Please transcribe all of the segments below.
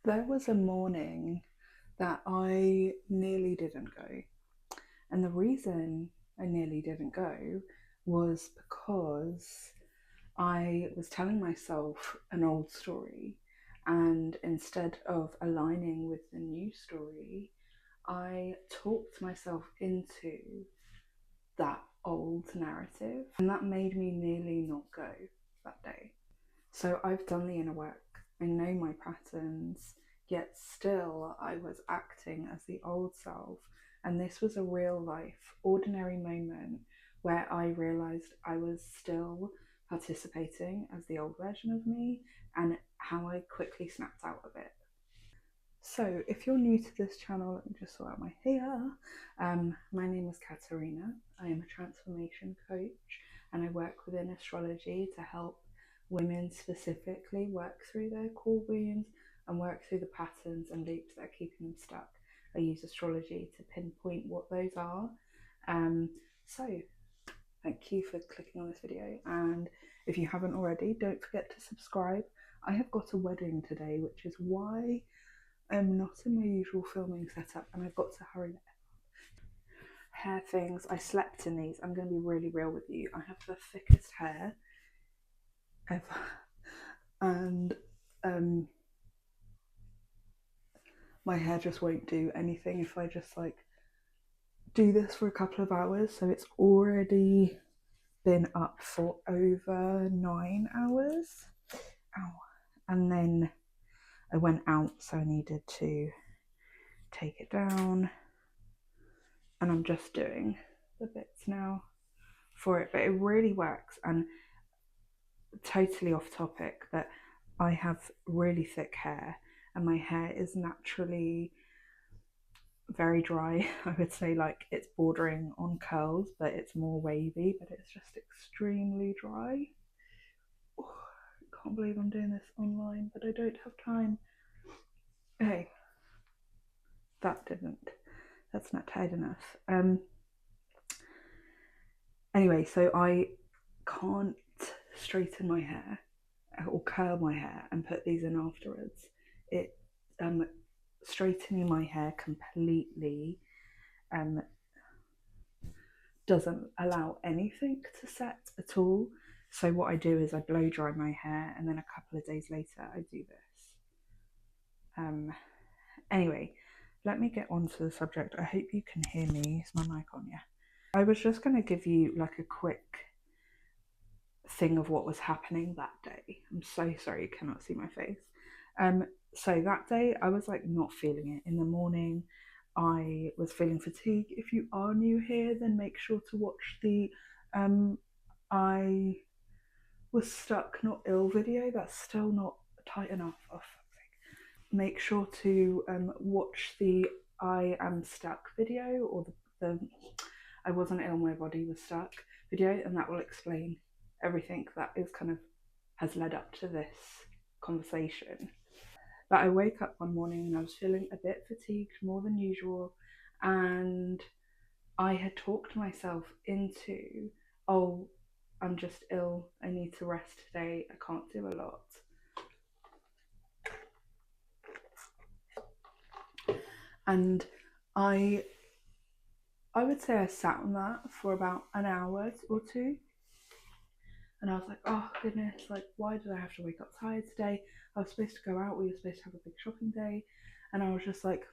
There was a morning that I nearly didn't go. And the reason I nearly didn't go was because I was telling myself an old story. And instead of aligning with the new story, I talked myself into that old narrative. And that made me nearly not go that day. So I've done the inner work. I know my patterns, yet still I was acting as the old self. And this was a real life, ordinary moment where I realised I was still participating as the old version of me and how I quickly snapped out of it. So, if you're new to this channel, let me just sort out my hair. My name is Katerina. I am a transformation coach and I work within astrology to help women specifically work through their core wounds and work through the patterns and loops that are keeping them stuck. I use astrology to pinpoint what those are. So, thank you for clicking on this video. And if you haven't already, don't forget to subscribe. I have got a wedding today, which is why I'm not in my usual filming setup and I've got to hurry. Hair things, I slept in these. I'm going to be really real with you. I have the thickest hair ever. And my hair just won't do anything if I just like do this for a couple of hours. So it's already been up for over 9 hours. Ow. And then I went out, so I needed to take it down. And I'm just doing the bits now for it, but it really works. And totally off topic, but I have really thick hair and my hair is naturally very dry. I would say like it's bordering on curls, but it's more wavy, but it's just extremely dry. Oh, I can't believe I'm doing this online, but I don't have time. Hey, that's not tight enough. Anyway, so I can't straighten my hair or curl my hair and put these in afterwards. It straightening my hair completely doesn't allow anything to set at all. So what I do is I blow dry my hair and then a couple of days later I do this. Anyway, let me get on to the subject. I hope you can hear me. Is my mic on? Yeah. I was just going to give you like a quick thing of what was happening that day. I'm so sorry you cannot see my face. So that day I was like not feeling it. In the morning I was feeling fatigue. If you are new here, then make sure to watch the I was stuck not ill video. That's still not tight enough. Oh, make sure to watch the I am stuck video, or the I wasn't ill, my body was stuck video, and that will explain everything that is kind of has led up to this conversation. But I woke up one morning and I was feeling a bit fatigued, more than usual, and I had talked myself into, oh, I'm just ill, I need to rest today, I can't do a lot. And I would say I sat on that for about an hour or two. And I was like, oh goodness, like why did I have to wake up tired today? I was supposed to go out, we were supposed to have a big shopping day. And I was just like,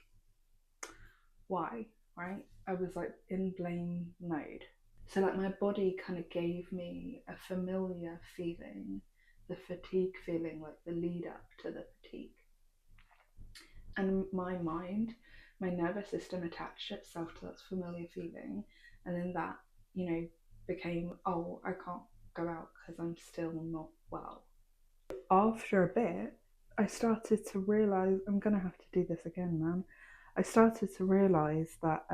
why? Right? I was like in blame mode. So like my body kind of gave me a familiar feeling, the fatigue feeling, like the lead up to the fatigue. And my mind, my nervous system attached itself to that familiar feeling. And then that, became, oh, I can't go out because I'm still not well. After a bit, I started to realize, I'm gonna have to do this again, man. I started to realize that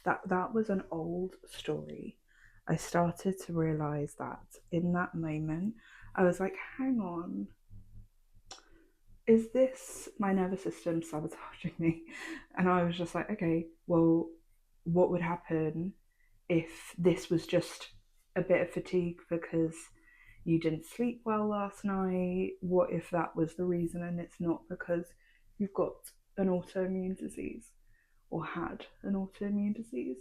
that was an old story. I started to realize that in that moment, I was like, hang on, is this my nervous system sabotaging me? And I was just like, okay, well, what would happen if this was just a bit of fatigue because, you didn't sleep well last night. What if that was the reason and it's not because you've got an autoimmune disease or had an autoimmune disease?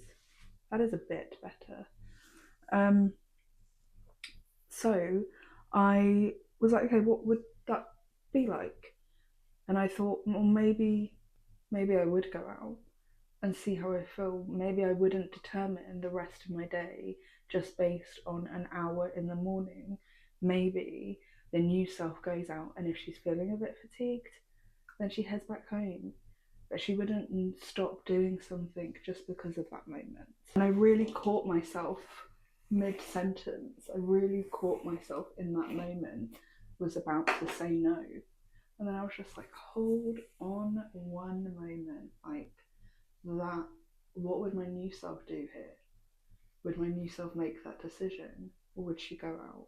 That is a bit better. So I was like, okay, what would that be like? And I thought, well, maybe I would go out and see how I feel. Maybe I wouldn't determine the rest of my day just based on an hour in the morning. Maybe the new self goes out, and if she's feeling a bit fatigued, then she heads back home. But she wouldn't stop doing something just because of that moment. And I really caught myself mid sentence. I really caught myself in that moment, was about to say no. And then I was just like, hold on one moment. Like, that, what would my new self do here? Would my new self make that decision, or would she go out?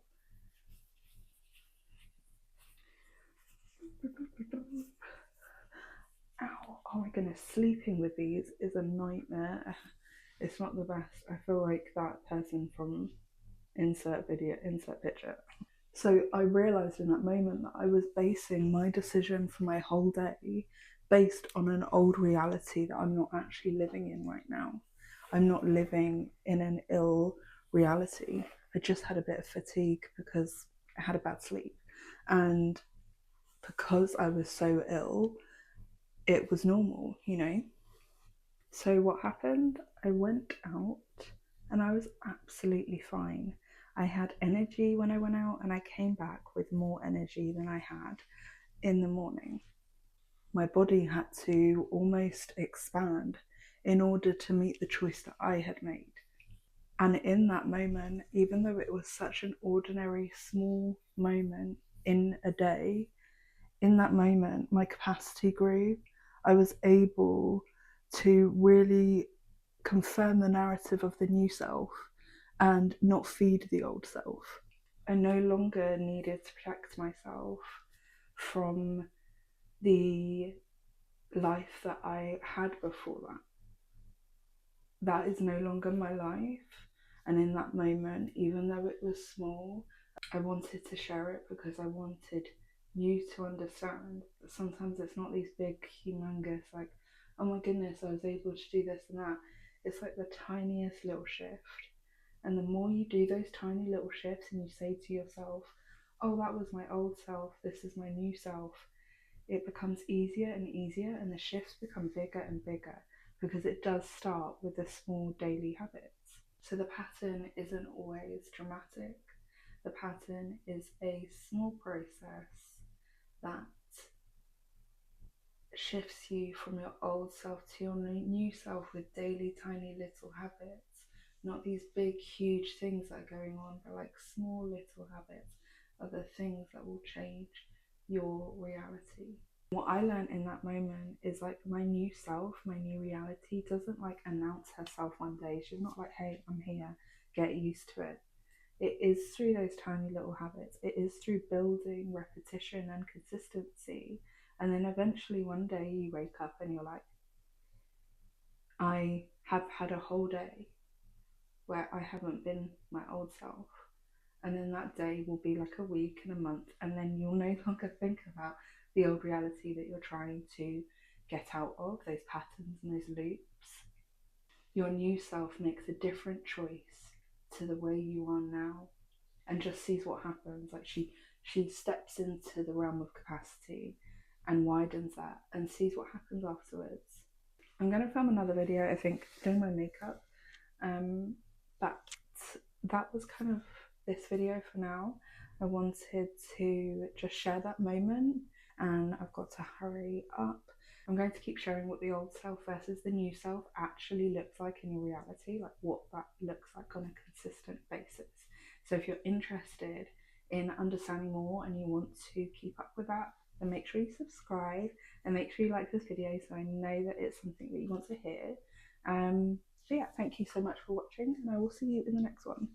Ow, oh my goodness, sleeping with these is a nightmare. It's not the best. I feel like that person from insert video, insert picture. So I realised in that moment that I was basing my decision for my whole day based on an old reality that I'm not actually living in right now. I'm not living in an ill reality. I just had a bit of fatigue because I had a bad sleep. And because I was so ill, it was normal, you know? So what happened? I went out and I was absolutely fine. I had energy when I went out, and I came back with more energy than I had in the morning. My body had to almost expand in order to meet the choice that I had made. And in that moment, even though it was such an ordinary small moment in a day, in that moment, my capacity grew. I was able to really confirm the narrative of the new self and not feed the old self. I no longer needed to protect myself from the life that I had before that. That is no longer my life. And in that moment, even though it was small, I wanted to share it because I wanted you to understand that sometimes it's not these big, humongous, like, oh my goodness, I was able to do this and that. It's like the tiniest little shift. And the more you do those tiny little shifts and you say to yourself, oh, that was my old self, this is my new self, it becomes easier and easier, and the shifts become bigger and bigger because it does start with the small daily habits. So the pattern isn't always dramatic. The pattern is a small process that shifts you from your old self to your new self with daily, tiny little habits. Not these big, huge things that are going on, but like small little habits are the things that will change your reality. What I learned in that moment is like my new self, my new reality doesn't like announce herself one day. She's not like, hey, I'm here, get used to it. It is through those tiny little habits. It is through building repetition and consistency. And then eventually one day you wake up and you're like, I have had a whole day where I haven't been my old self. And then that day will be like a week and a month. And then you'll no longer think about the old reality that you're trying to get out of, those patterns and those loops. Your new self makes a different choice to the way you are now, and just sees what happens. Like she steps into the realm of capacity and widens that and sees what happens afterwards. I'm going to film another video, I think, doing my makeup, but that was kind of this video for now. I wanted to just share that moment, and I've got to hurry up. I'm going to keep sharing what the old self versus the new self actually looks like in reality, like what that looks like on a consistent basis. So if you're interested in understanding more and you want to keep up with that, then make sure you subscribe and make sure you like this video so I know that it's something that you want to hear. So yeah, thank you so much for watching, and I will see you in the next one.